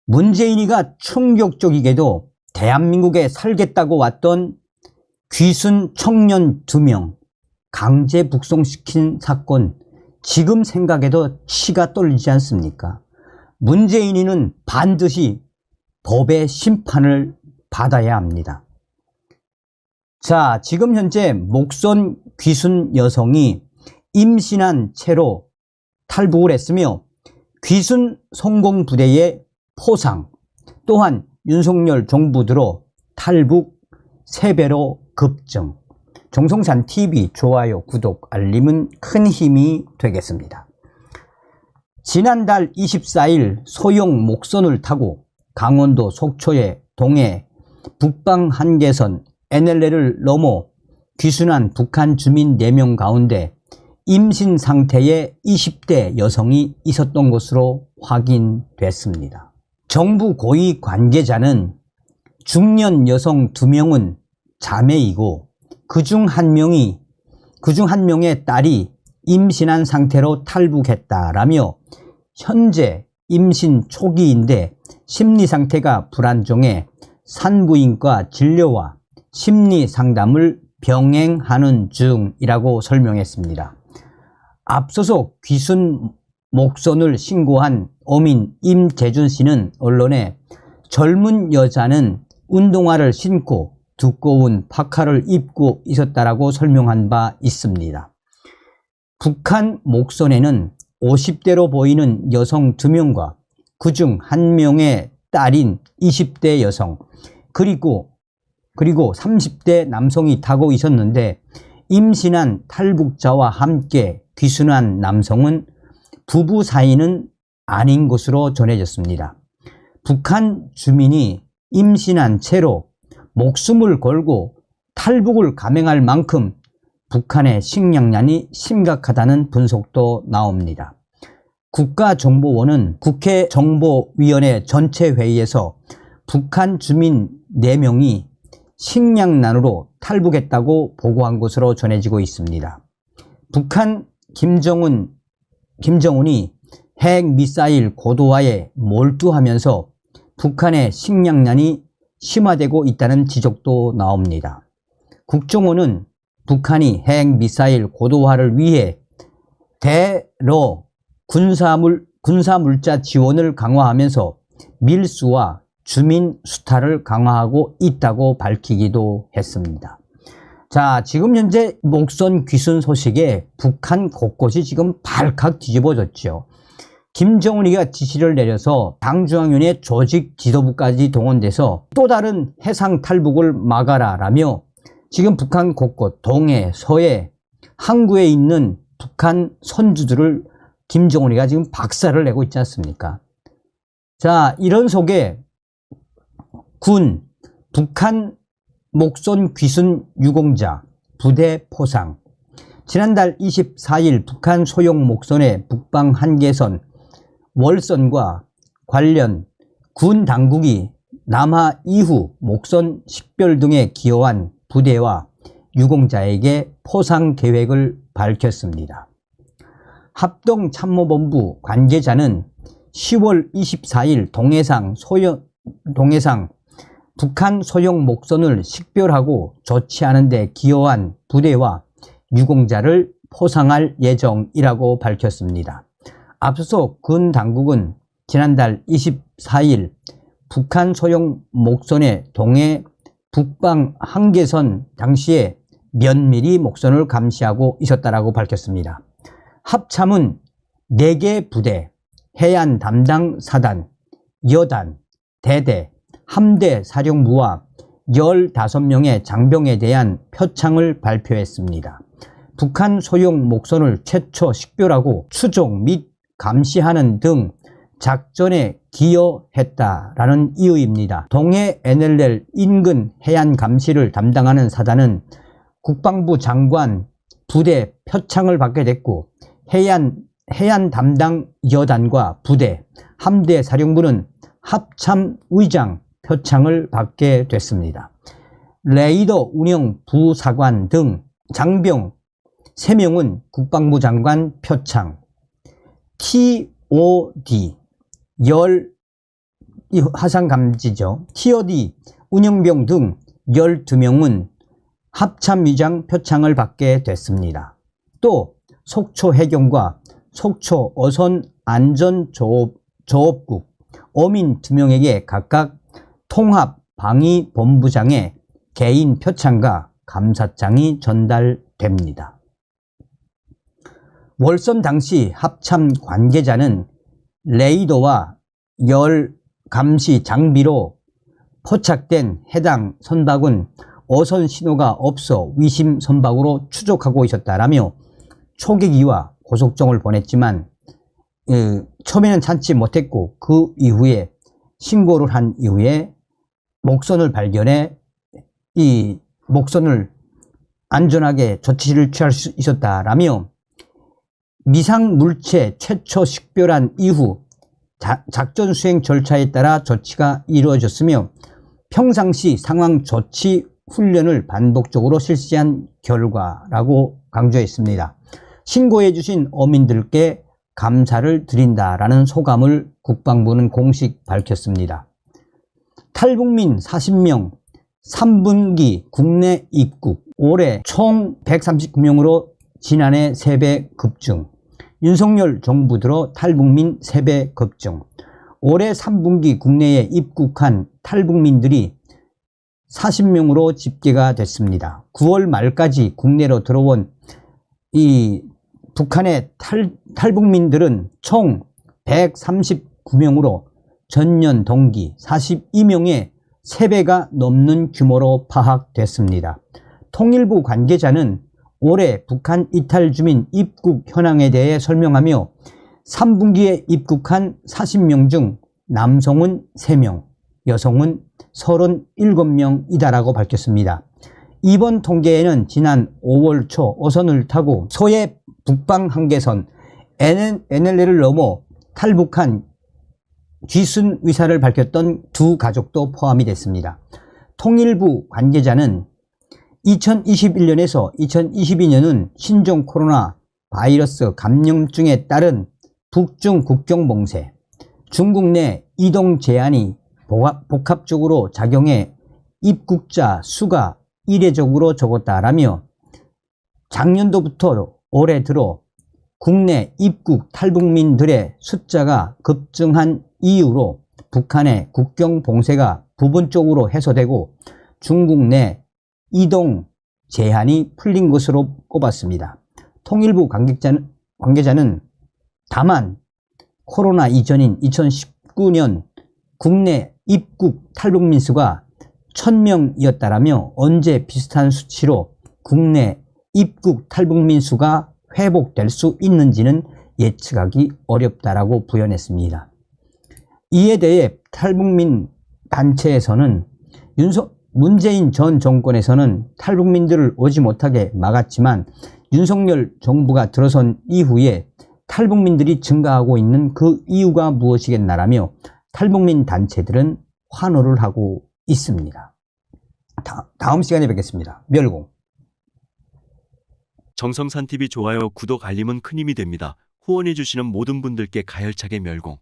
문재인이가 충격적이게도 대한민국에 살겠다고 왔던 귀순 청년 2명 강제 북송시킨 사건, 지금 생각해도 치가 떨리지 않습니까? 문재인이는 반드시 법의 심판을 받아야 합니다. 자, 지금 현재 목선 귀순 여성이 임신한 채로 탈북을 했으며 귀순 성공부대의 포상, 또한 윤석열 정부 들어 탈북 3배로 급증. 정성찬TV 좋아요, 구독, 알림은 큰 힘이 되겠습니다. 지난달 24일 소형 목선을 타고 강원도 속초의 동해 북방 한계선 NLL을 넘어 귀순한 북한 주민 4명 가운데 임신 상태의 20대 여성이 있었던 것으로 확인됐습니다. 정부 고위 관계자는 중년 여성 2명은 자매이고 그중 한 명의 딸이 임신한 상태로 탈북했다라며 현재 임신 초기인데 심리 상태가 불안정해 산부인과 진료와 심리 상담을 병행하는 중이라고 설명했습니다. 앞서서 귀순 목선을 신고한 어민 임재준 씨는 언론에 젊은 여자는 운동화를 신고 두꺼운 파카를 입고 있었다라고 설명한 바 있습니다. 북한 목선에는 50대로 보이는 여성 2명과 그중 1명의 딸인 20대 여성 그리고 30대 남성이 타고 있었는데 임신한 탈북자와 함께 귀순한 남성은 부부 사이는 아닌 것으로 전해졌습니다. 북한 주민이 임신한 채로 목숨을 걸고 탈북을 감행할 만큼 북한의 식량난이 심각하다는 분석도 나옵니다. 국가정보원은 국회 정보위원회 전체 회의에서 북한 주민 4명이 식량난으로 탈북했다고 보고한 것으로 전해지고 있습니다. 북한 김정은이 핵미사일 고도화에 몰두하면서 북한의 식량난이 심화되고 있다는 지적도 나옵니다. 국정원은 북한이 핵미사일 고도화를 위해 대러 군사물자 지원을 강화하면서 밀수와 주민 수탈을 강화하고 있다고 밝히기도 했습니다. 자, 지금 현재 목선 귀순 소식에 북한 곳곳이 지금 발칵 뒤집어졌죠. 김정은이가 지시를 내려서 당중앙위원회 조직 지도부까지 동원돼서 또 다른 해상 탈북을 막아라 라며 지금 북한 곳곳 동해, 서해, 항구에 있는 북한 선주들을 김정은이가 지금 박살을 내고 있지 않습니까? 자, 이런 속에 북한 목선 귀순 유공자 부대 포상, 지난달 24일 북한 소형 목선의 북방 한계선 월선과 관련 군 당국이 남하 이후 목선 식별 등에 기여한 부대와 유공자에게 포상 계획을 밝혔습니다. 합동참모본부 관계자는 10월 24일 동해상 북한 소형 목선을 식별하고 조치하는 데 기여한 부대와 유공자를 포상할 예정이라고 밝혔습니다. 앞서서 군 당국은 지난달 24일 북한 소형 목선의 동해 북방 한계선 당시에 면밀히 목선을 감시하고 있었다라고 밝혔습니다. 합참은 4개 부대, 해안 담당 사단, 여단, 대대, 함대 사령부와 15명의 장병에 대한 표창을 발표했습니다. 북한 소형 목선을 최초 식별하고 추종 및 감시하는 등 작전에 기여했다라는 이유입니다. 동해 NLL 인근 해안 감시를 담당하는 사단은 국방부 장관 부대 표창을 받게 됐고 해안 담당 여단과 부대, 함대 사령부는 합참 의장 표창을 받게 됐습니다. 레이더 운영 부사관 등 장병 3명은 국방부 장관 표창, TOD 이 화상 감지죠. TOD, 운영병 등 12명은 합참 위장 표창을 받게 됐습니다. 또 속초 해경과 속초 어선 안전조업국 어민 2명에게 각각 통합방위본부장의 개인 표창과 감사장이 전달됩니다. 월선 당시 합참 관계자는 레이더와 열 감시 장비로 포착된 해당 선박은 어선 신호가 없어 위심 선박으로 추적하고 있었다라며 초계기와 고속정을 보냈지만 처음에는 찾지 못했고 그 이후에 신고를 한 이후에 목선을 발견해 이 목선을 안전하게 조치를 취할 수 있었다라며 미상물체 최초 식별한 이후 작전 수행 절차에 따라 조치가 이루어졌으며 평상시 상황 조치 훈련을 반복적으로 실시한 결과라고 강조했습니다. 신고해 주신 어민들께 감사를 드린다라는 소감을 국방부는 공식 밝혔습니다. 탈북민 40명 3분기 국내 입국 올해 총 139명으로 지난해 3배 급증. 윤석열 정부 들어 탈북민 3배 급증. 올해 3분기 국내에 입국한 탈북민들이 40명으로 집계가 됐습니다. 9월 말까지 국내로 들어온 이 북한의 탈북민들은 총 139명으로 전년 동기 42명의 3배가 넘는 규모로 파악됐습니다. 통일부 관계자는 올해 북한 이탈 주민 입국 현황에 대해 설명하며 3분기에 입국한 40명 중 남성은 3명, 여성은 37명이다라고 밝혔습니다. 이번 통계에는 지난 5월 초 어선을 타고 소해 북방 한계선 NLL을 넘어 탈북한 귀순 의사를 밝혔던 두 가족도 포함이 됐습니다. 통일부 관계자는 2021년에서 2022년은 신종 코로나 바이러스 감염증에 따른 북중 국경 봉쇄, 중국 내 이동 제한이 복합적으로 작용해 입국자 수가 이례적으로 적었다라며 작년도부터 올해 들어 국내 입국 탈북민들의 숫자가 급증한 이유로 북한의 국경 봉쇄가 부분적으로 해소되고 중국 내 이동 제한이 풀린 것으로 꼽았습니다. 통일부 관계자는 다만 코로나 이전인 2019년 국내 입국 탈북민 수가 1000명이었다라며 언제 비슷한 수치로 국내 입국 탈북민 수가 회복될 수 있는지는 예측하기 어렵다라고 부연했습니다. 이에 대해 탈북민 단체에서는 문재인 전 정권에서는 탈북민들을 오지 못하게 막았지만 윤석열 정부가 들어선 이후에 탈북민들이 증가하고 있는 그 이유가 무엇이겠나라며 탈북민 단체들은 환호를 하고 있습니다. 다음 시간에 뵙겠습니다. 멸공. 정성산TV 좋아요, 구독, 알림은 큰 힘이 됩니다. 후원해주시는 모든 분들께 가열차게 멸공.